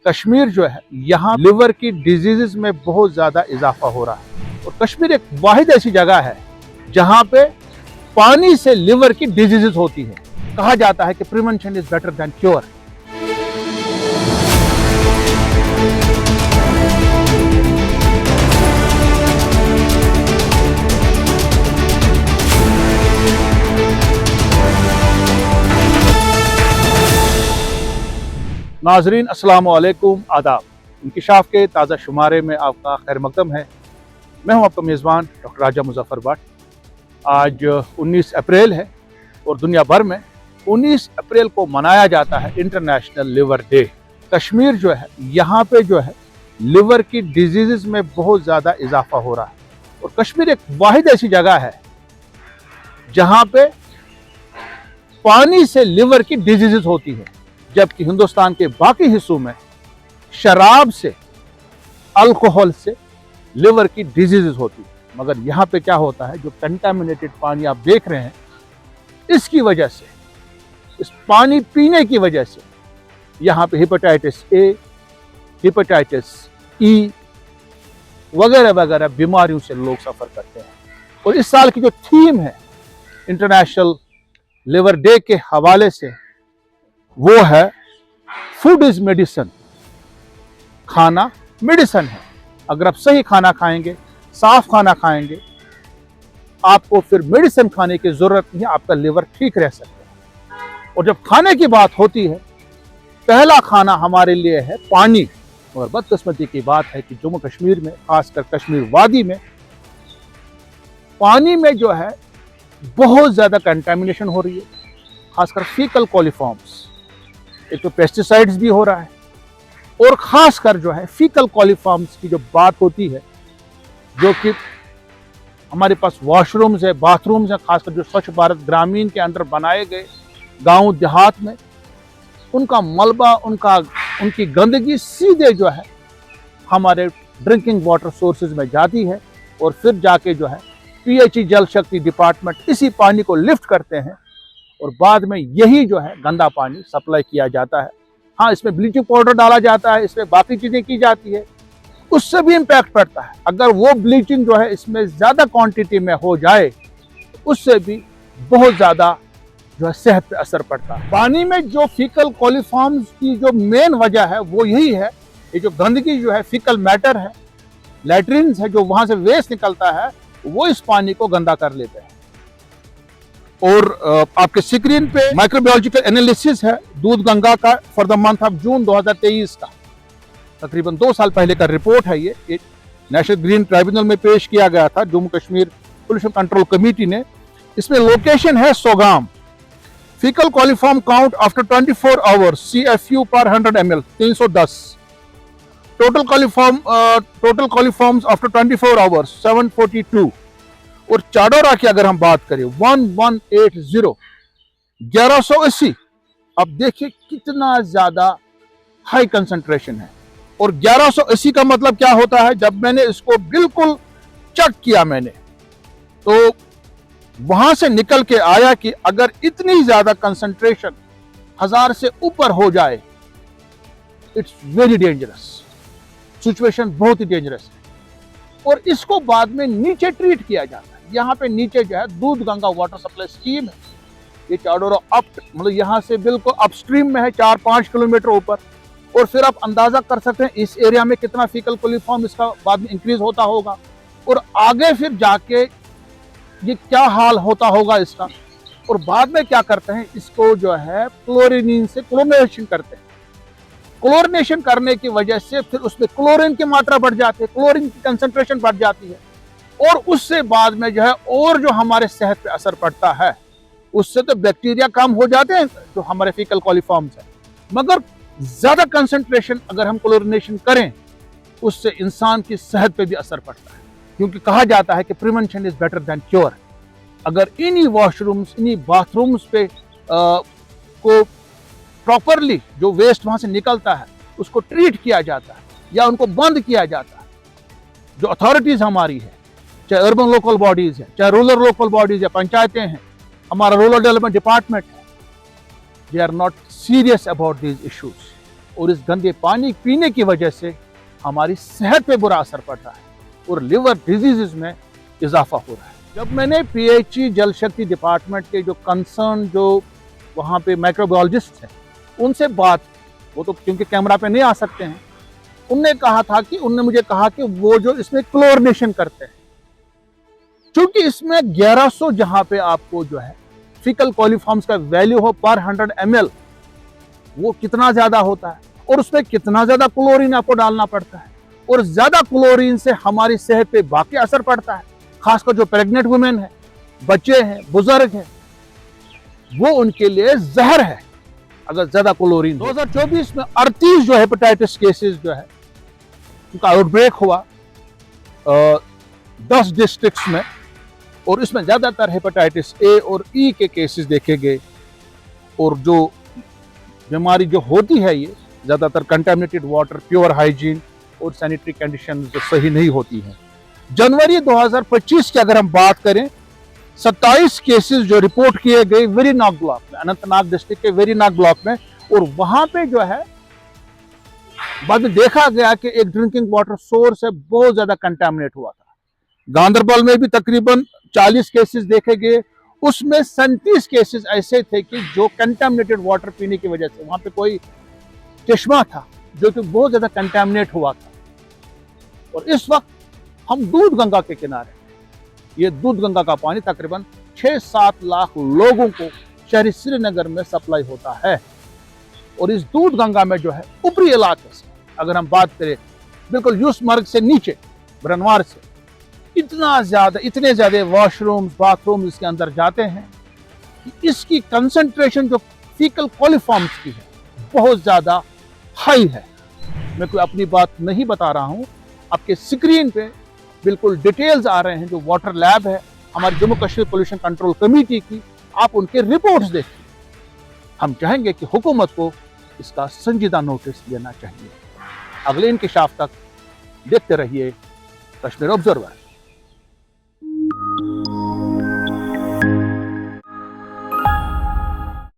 कश्मीर जो है यहाँ लिवर की डिजीजेस में बहुत ज्यादा इजाफा हो रहा है और कश्मीर एक वाहिद ऐसी जगह है जहाँ पे पानी से लिवर की डिजीजेस होती है। कहा जाता है कि prevention is better than cure. नाजरीन अस्सलाम वालेकुम, आदाब। इंकिशाफ के ताज़ा शुमारे में आपका खैर मकदम है। मैं हूं आपका मेज़बान डॉक्टर राजा मुजफ्फर भट्ट। आज 19 अप्रैल है और दुनिया भर में 19 अप्रैल को मनाया जाता है इंटरनेशनल लिवर डे। कश्मीर जो है यहाँ पे जो है लिवर की डिजीज़ में बहुत ज़्यादा इजाफा हो रहा है और कश्मीर एक वाहिद ऐसी जगह है जहाँ पे पानी से लिवर की डिजीज़ होती है, जबकि हिंदुस्तान के बाकी हिस्सों में शराब से, अल्कोहल से लिवर की डिजीजेस होती है। मगर यहाँ पे क्या होता है, जो कंटामिनेटेड पानी आप देख रहे हैं, इसकी वजह से, इस पानी पीने की वजह से यहाँ पे हेपेटाइटिस ए, हेपेटाइटिस ई वगैरह वगैरह बीमारियों से लोग सफर करते हैं। और इस साल की जो थीम है इंटरनेशनल लिवर डे के हवाले से, वो है फूड इज मेडिसिन। खाना मेडिसिन है। अगर आप सही खाना खाएंगे, साफ खाना खाएंगे, आपको फिर मेडिसिन खाने की जरूरत नहीं है, आपका लिवर ठीक रह सकता है। और जब खाने की बात होती है, पहला खाना हमारे लिए है पानी। और बदकिस्मती की बात है कि जम्मू कश्मीर में, खासकर कश्मीर वादी में, पानी में जो है बहुत ज्यादा कंटेमिनेशन हो रही है, खासकर फीकल कॉलीफॉर्म्स। एक तो पेस्टिसाइड्स भी हो रहा है और खासकर जो है फीकल कॉलीफॉर्म्स की जो बात होती है, जो कि हमारे पास वॉशरूम्स है, बाथरूम्स है, खासकर जो स्वच्छ भारत ग्रामीण के अंदर बनाए गए गांव देहात में, उनका मलबा, उनकी गंदगी सीधे जो है हमारे ड्रिंकिंग वाटर सोर्सेज में जाती है और फिर जाके जो है पीएचई जल शक्ति डिपार्टमेंट इसी पानी को लिफ्ट करते हैं और बाद में यही जो है गंदा पानी सप्लाई किया जाता है। हाँ, इसमें ब्लीचिंग पाउडर डाला जाता है, इसमें बाकी चीजें की जाती है, उससे भी इम्पैक्ट पड़ता है। अगर वो ब्लीचिंग जो है इसमें ज्यादा क्वांटिटी में हो जाए, उससे भी बहुत ज्यादा जो है सेहत पे असर पड़ता है। पानी में जो फीकल कॉलीफॉर्म्स की जो मेन वजह है वो यही है, ये जो गंदगी जो है, फीकल मैटर है, लैट्रिन्स है, जो वहां से वेस्ट निकलता है, वो इस पानी को गंदा कर लेते हैं। और आपके स्क्रीन पे माइक्रोबायोलॉजिकल एनालिसिस है दूध गंगा का for the month of June 2023 का, तकरीबन 2 साल पहले का रिपोर्ट है। ये नेशनल ग्रीन ट्राइब्यूनल में पेश किया गया था Jammu Kashmir pollution control committee ने। इसमें लोकेशन है Sogam. Faecal coliform count after 24 hours CFU पर 100 ml 310। Total coliforms after 24 hours 742। और चाडोरा की अगर हम बात करें 1180 1180। अब देखिए कितना ज्यादा हाई कंसंट्रेशन है। और 1180 का मतलब क्या होता है, जब मैंने इसको बिल्कुल चेक किया मैंने, तो वहां से निकल के आया कि अगर इतनी ज्यादा कंसंट्रेशन 1000 से ऊपर हो जाए, इट्स वेरी डेंजरस, सिचुएशन बहुत ही डेंजरस है। और इसको बाद में नीचे ट्रीट किया जाता है। यहाँ पे नीचे जो है दूध गंगा वाटर सप्लाई स्कीम है, ये चाडोरा अप, मतलब यहाँ से बिल्कुल अपस्ट्रीम में है, 4-5 किलोमीटर ऊपर। और फिर आप अंदाजा कर सकते हैं इस एरिया में कितना फीकल कॉलीफॉर्म इसका बाद में इंक्रीज होता होगा और आगे फिर जाके ये क्या हाल होता होगा इसका। और बाद में क्या करते हैं, इसको जो है क्लोरिनीन से क्लोरिनेशन करते हैं। क्लोरिनेशन करने की वजह से फिर उसमें क्लोरीन की मात्रा बढ़ जाती है, क्लोरीन की कंसंट्रेशन बढ़ जाती है और उससे बाद में जो है और जो हमारे सेहत पे असर पड़ता है, उससे तो बैक्टीरिया कम हो जाते हैं जो हमारे फीकल कॉलीफॉर्म्स है, मगर ज्यादा कंसंट्रेशन अगर हम क्लोरिनेशन करें, उससे इंसान की सेहत पे भी असर पड़ता है। क्योंकि कहा जाता है कि prevention is better than cure. अगर इन्हीं वॉशरूम्स, इन्हीं बाथरूम्स पे को प्रॉपरली जो वेस्ट वहां से निकलता है उसको ट्रीट किया जाता है या उनको बंद किया जाता है, जो अथॉरिटीज हमारी है, चाहे अर्बन लोकल बॉडीज है, चाहे रूरल लोकल बॉडीज है, पंचायतें हैं, हमारा रूरल डेवलपमेंट डिपार्टमेंट है, they are not serious about these issues. और इस गंदे पानी पीने की वजह से हमारी सेहत पे बुरा असर पड़ रहा है और लिवर डिजीजेस में इजाफा हो रहा है। जब मैंने पीएचई जल शक्ति डिपार्टमेंट के जो कंसर्न जो वहाँ पे माइक्रोबायोलॉजिस्ट हैं उनसे बात, वो तो क्योंकि कैमरा पे नहीं आ सकते हैं, उनने मुझे कहा कि वो जो इसमें क्लोरिनेशन करते हैं, क्योंकि इसमें 1100 जहाँ पे आपको जो है फीकल कॉलीफॉर्म्स का वैल्यू हो पर 100 ml, वो कितना ज्यादा होता है और उसमें कितना ज्यादा क्लोरीन आपको डालना पड़ता है, और ज्यादा क्लोरीन से हमारी सेहत पे बाकी असर पड़ता है, खासकर जो प्रेग्नेंट वुमेन है, बच्चे हैं, बुजुर्ग हैं, वो उनके लिए जहर है अगर ज्यादा क्लोरीन। 2024 में 38 जो हेपेटाइटिस केसेस जो है उनका आउटब्रेक हुआ 10 डिस्ट्रिक्ट्स में, और इसमें ज्यादातर हेपेटाइटिस ए और ई के केसेस देखे गए, और जो बीमारी जो होती है ये ज्यादातर कंटेमिनेटेड वाटर, प्योर हाइजीन और सैनिटरी कंडीशन जो सही नहीं होती हैं। जनवरी 2025 की अगर हम बात करें, 27 केसेस जो रिपोर्ट किए गए वेरीनाग ब्लॉक में, अनंतनाग डिस्ट्रिक्ट के वेरीनाग ब्लॉक में, और वहां पे जो है बाद में देखा गया कि एक ड्रिंकिंग वाटर सोर्स है बहुत ज्यादा कंटेमिनेट हुआ था। गांधरबल में भी तकरीबन 40 केसेस देखे गए, उसमें 37 केसेस ऐसे थे कि जो कंटेमिनेटेड वाटर पीने की वजह से, वहां पे कोई चश्मा था जो कि बहुत ज्यादा कंटेमिनेट हुआ था। और इस वक्त हम दूध गंगा के किनारे, ये दूध गंगा का पानी तकरीबन 6-7 लाख लोगों को शहरी श्रीनगर में सप्लाई होता है, और इस दूध गंगा में जो है ऊपरी इलाके से अगर हम बात करें, बिल्कुल यूसमर्ग से नीचे ब्रनवार से, इतने ज्यादा वॉशरूम्स, बाथरूम इसके अंदर जाते हैं कि इसकी कंसंट्रेशन जो फीकल कॉलीफॉर्म्स की है बहुत ज्यादा हाई है। मैं कोई अपनी बात नहीं बता रहा हूं, आपके स्क्रीन पे बिल्कुल डिटेल्स आ रहे हैं जो वाटर लैब है हमारी Jammu Kashmir pollution control committee की, आप उनके रिपोर्ट्स देखिए। हम चाहेंगे कि हुकूमत को इसका संजीदा नोटिस लेना चाहिए। अगले इंकशाफ तक देखते रहिए कश्मीर ऑब्जर्वर।